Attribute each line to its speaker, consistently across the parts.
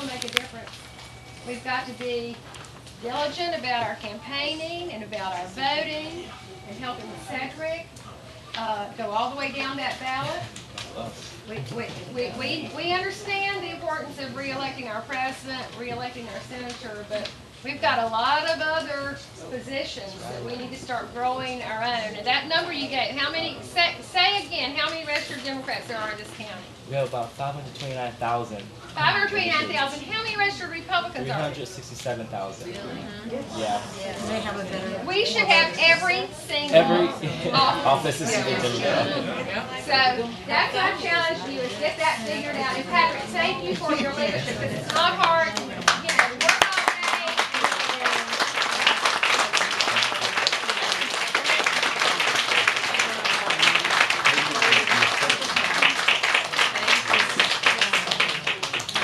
Speaker 1: will make a difference. We've got to be diligent about our campaigning and about our voting and helping Cedric go all the way down that ballot. We understand the importance of re-electing our president, re-electing our senator, but we've got a lot of other positions that we need to start growing our own. And that number you gave, how many, say again, how many registered Democrats there are in this county?
Speaker 2: We have about 529,000.
Speaker 1: 529,000. How many registered Republicans are there?
Speaker 2: 367,000.
Speaker 1: Really?
Speaker 2: Yeah.
Speaker 3: They have a better.
Speaker 1: We should have every single
Speaker 2: office is single
Speaker 1: Democrat. So that's my challenge to you, is get that figured out. And Patrick, thank you for your leadership, because it's not hard. You know, work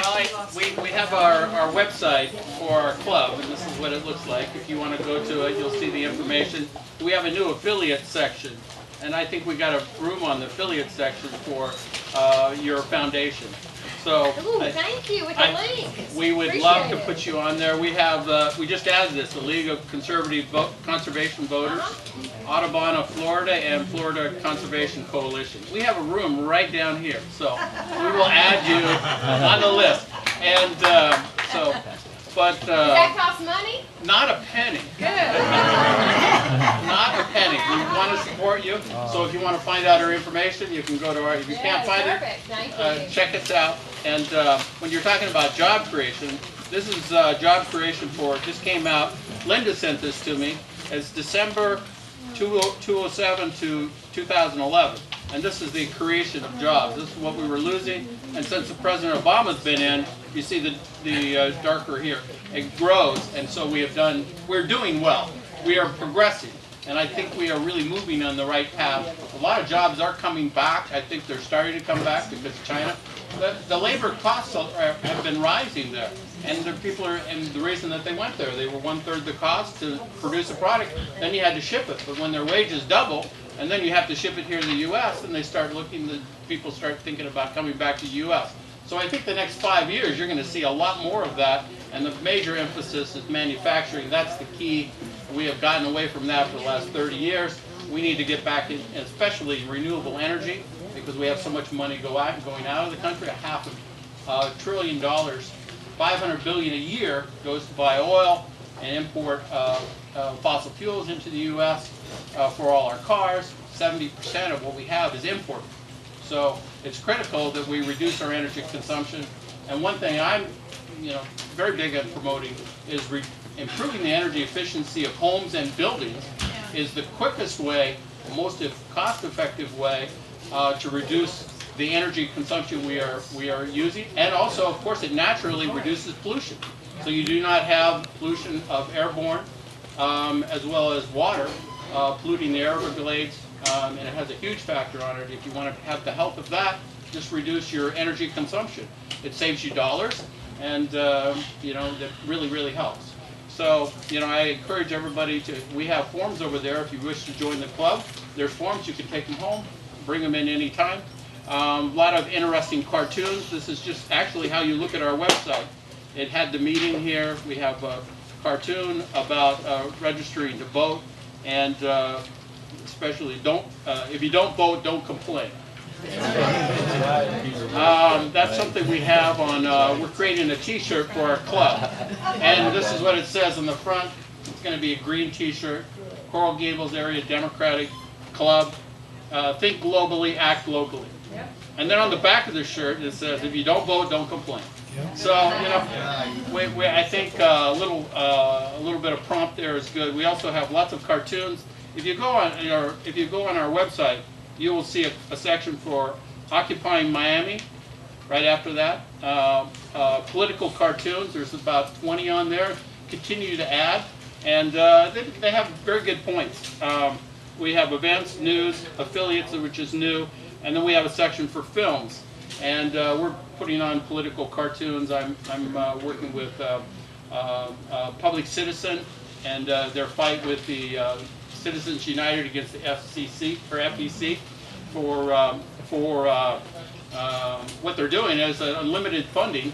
Speaker 1: all
Speaker 4: We have our website for our club, and this is what it looks like. If you want to go to it, you'll see the information. We have a new affiliate section, and I think we got a room on the affiliate section for your foundation. So
Speaker 1: thank you with the link.
Speaker 4: We would love to put you on there. We have we just added this, the League of Conservation Voters, Audubon, Florida, and Florida Conservation Coalition. We have a room right down here, so we will add you on the list. And does
Speaker 1: that cost money?
Speaker 4: Not a penny.
Speaker 1: Good.
Speaker 4: Not a penny. We want to support you. So if you want to find out our information, you can go to our. If you can't find it, check us out. And when you're talking about job creation, this is job creation for. Just came out. Linda sent this to me. It's December 2007 to 2011. And this is the creation of jobs. This is what we were losing. And since President Obama's been in, you see the darker here. It grows, and so we're doing well. We are progressing, and I think we are really moving on the right path. A lot of jobs are coming back. I think they're starting to come back because of China. The labor costs have been rising there, and the reason that they went there, they were 1/3 the cost to produce a product. Then you had to ship it, but when their wages double, and then you have to ship it here to the U.S., and people start thinking about coming back to the U.S. So I think the next 5 years, you're going to see a lot more of that, and the major emphasis is manufacturing. That's the key. We have gotten away from that for the last 30 years. We need to get back in, especially renewable energy, because we have so much money going out of the country. $500 billion, $500 billion a year goes to buy oil and import fossil fuels into the U.S. For all our cars. 70% of what we have is imported. So it's critical that we reduce our energy consumption. And one thing I'm, very big at promoting is improving the energy efficiency of homes and buildings is the quickest way, the most cost-effective way to reduce the energy consumption we are using. And also, of course, it naturally reduces pollution. So you do not have pollution of airborne as well as water polluting the Everglades. And it has a huge factor on it. If you want to have the health of that, just reduce your energy consumption. It saves you dollars, and that really, really helps. So, I encourage everybody we have forms over there if you wish to join the club. There's forms, you can take them home, bring them in anytime. A lot of interesting cartoons. This is just actually how you look at our website. It had the meeting here. We have a cartoon about registering to vote, and especially if you don't vote, don't complain. That's something we have on, we're creating a t-shirt for our club. And this is what it says on the front. It's going to be a green t-shirt. Coral Gables Area Democratic Club. Think globally, act locally. And then on the back of the shirt it says, if you don't vote, don't complain. So, I think a little bit of prompt there is good. We also have lots of cartoons. If you go on our website, you will see a section for Occupying Miami. Right after that, political cartoons. There's about 20 on there. Continue to add, and they have very good points. We have events, news, affiliates, which is new, and then we have a section for films. And we're putting on political cartoons. I'm working with Public Citizen and their fight with the Citizens United against the FCC or FEC for what they're doing is unlimited funding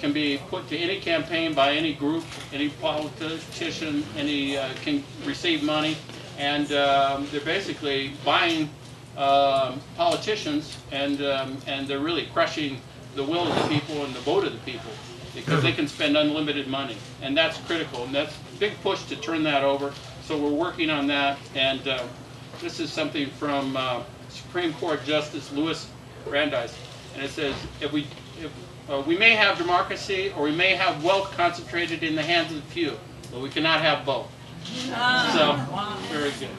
Speaker 4: can be put to any campaign by any group, any politician, any can receive money, and they're basically buying politicians, and they're really crushing the will of the people and the vote of the people, because they can spend unlimited money, and that's critical, and that's a big push to turn that over. So we're working on that, and this is something from Supreme Court Justice Louis Brandeis, and it says, if we may have democracy, or we may have wealth concentrated in the hands of the few, but we cannot have both. So, very good.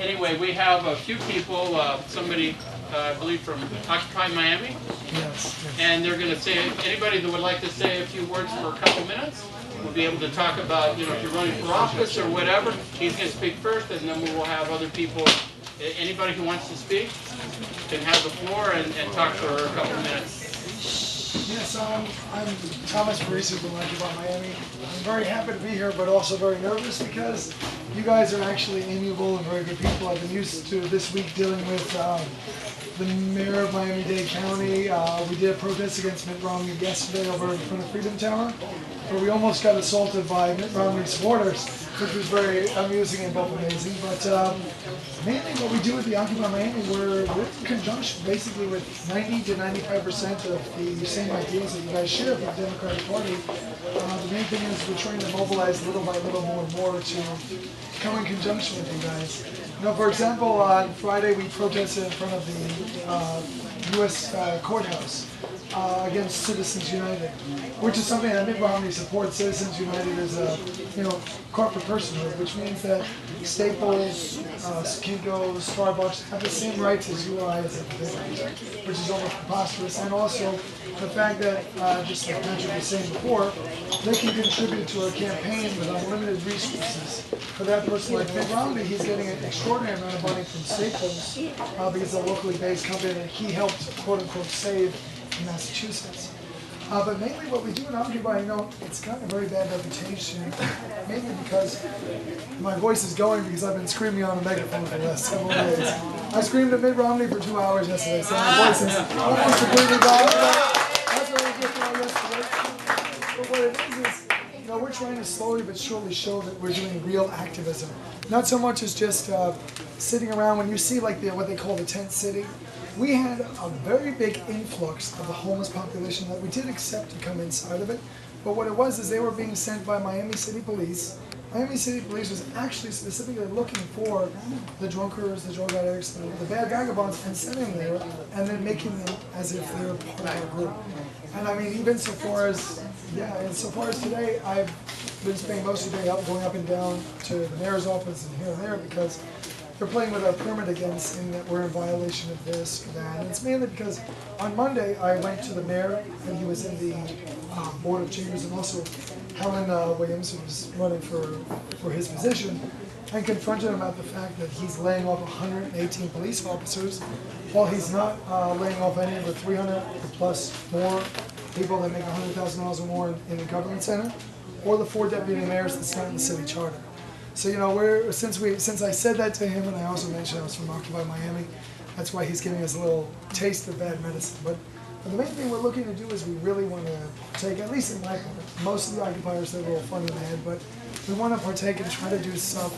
Speaker 4: Anyway, we have a few people, somebody, I believe from Occupy Miami, and they're going to say, anybody that would like to say a few words for a couple minutes, we'll be able to talk about, if you're running for office or whatever. He's going to speak first, and then we will have other people. Anybody who wants to speak can have the floor and talk for a couple minutes.
Speaker 3: Yes, I'm Thomas Parisi from Occupy Miami. I'm very happy to be here, but also very nervous because you guys are actually amiable and very good people. I've been used to this week dealing with the mayor of Miami-Dade County. We did a protest against Mitt Romney yesterday over in front of Freedom Tower, where we almost got assaulted by Mitt Romney supporters, which was very amusing and both amazing. But mainly what we do with the Occupy Miami, we're in conjunction basically with 90 to 95% of the same ideas that you guys share with the Democratic Party. The main thing is we're trying to mobilize little by little more and more to come in conjunction with you guys. For example, on Friday we protested in front of the U.S. courthouse against Citizens United, which is something that Mitt Romney supports. Citizens United is a corporate personhood, which means that Staples, Kinko's, Starbucks have the same rights as you or I as individuals, which is almost preposterous. And also the fact that, just like Patrick was saying before, they can contribute to a campaign with unlimited resources. For that person like Mitt Romney, he's getting an extraordinary amount of money from Staples because it's a locally based company that he helped, quote unquote, save in Massachusetts. But mainly what we do in Occupy, it's gotten a very bad reputation, mainly because my voice is going because I've been screaming on a megaphone for the last several days. I screamed at Mitt Romney for 2 hours yesterday, so my voice is almost completely gone. That's what we did yesterday. But what it is, we're trying to slowly but surely show that we're doing real activism. Not so much as just sitting around. When you see like what they call the tent city, we had a very big influx of the homeless population that we did accept to come inside of it. But what it was is they were being sent by Miami City Police. Miami City Police was actually specifically looking for the drunkards, the drug addicts, the bad vagabonds, and sending them there, and then making them as if they were part of our group. And I mean, even so far as today, I've been spending most of the day going up and down to the mayor's office and here and there because they're playing with our permit again, saying that we're in violation of this or that. And it's mainly because on Monday I went to the mayor, and he was in the Board of Chambers, and also Helen Williams, who was running for his position, and confronted him about the fact that he's laying off 118 police officers, while he's not laying off any of the 300 plus more people that make $100,000 or more in the government center, or the 4 deputy mayors that's not in the city charter. So since I said that to him, and I also mentioned I was from Occupy Miami, that's why he's giving us a little taste of bad medicine. But the main thing we're looking to do is we really want to take, at least in my part, most of the occupiers say a little fun in the head, but we want to partake and try to do stuff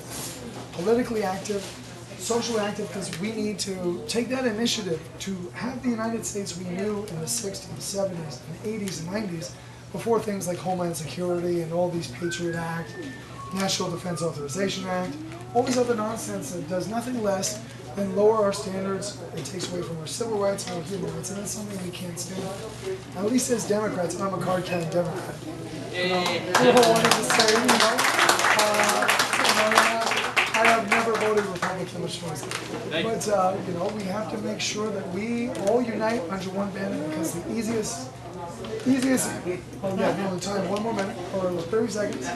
Speaker 3: politically active, socially active, because we need to take that initiative to have the United States we knew in the 60s, 70s, and 80s and 90s, before things like Homeland Security and all these Patriot Act, National Defense Authorization Act, all this other nonsense that does nothing less than lower our standards. It takes away from our civil rights and our human rights, and that's something we can't stand. At least as Democrats, I'm a card-carrying Democrat. People wanted to say, I have never voted Republican or Socialist, but we have to make sure that we all unite under one banner, because the easiest, time, 1 more minute, or 30 seconds.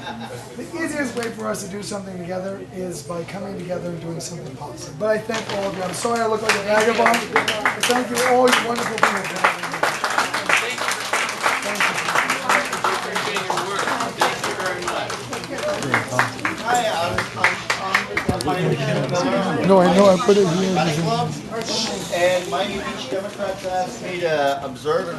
Speaker 3: The easiest way for us to do something together is by coming together and doing something positive. But I thank all of you. I'm sorry I look like a vagabond, but thank you all, you wonderful people. Thank you.
Speaker 4: Appreciate your work. Thank you very much.
Speaker 3: No, I know I put it here.
Speaker 5: And Miami Beach Democrats asked me to observe and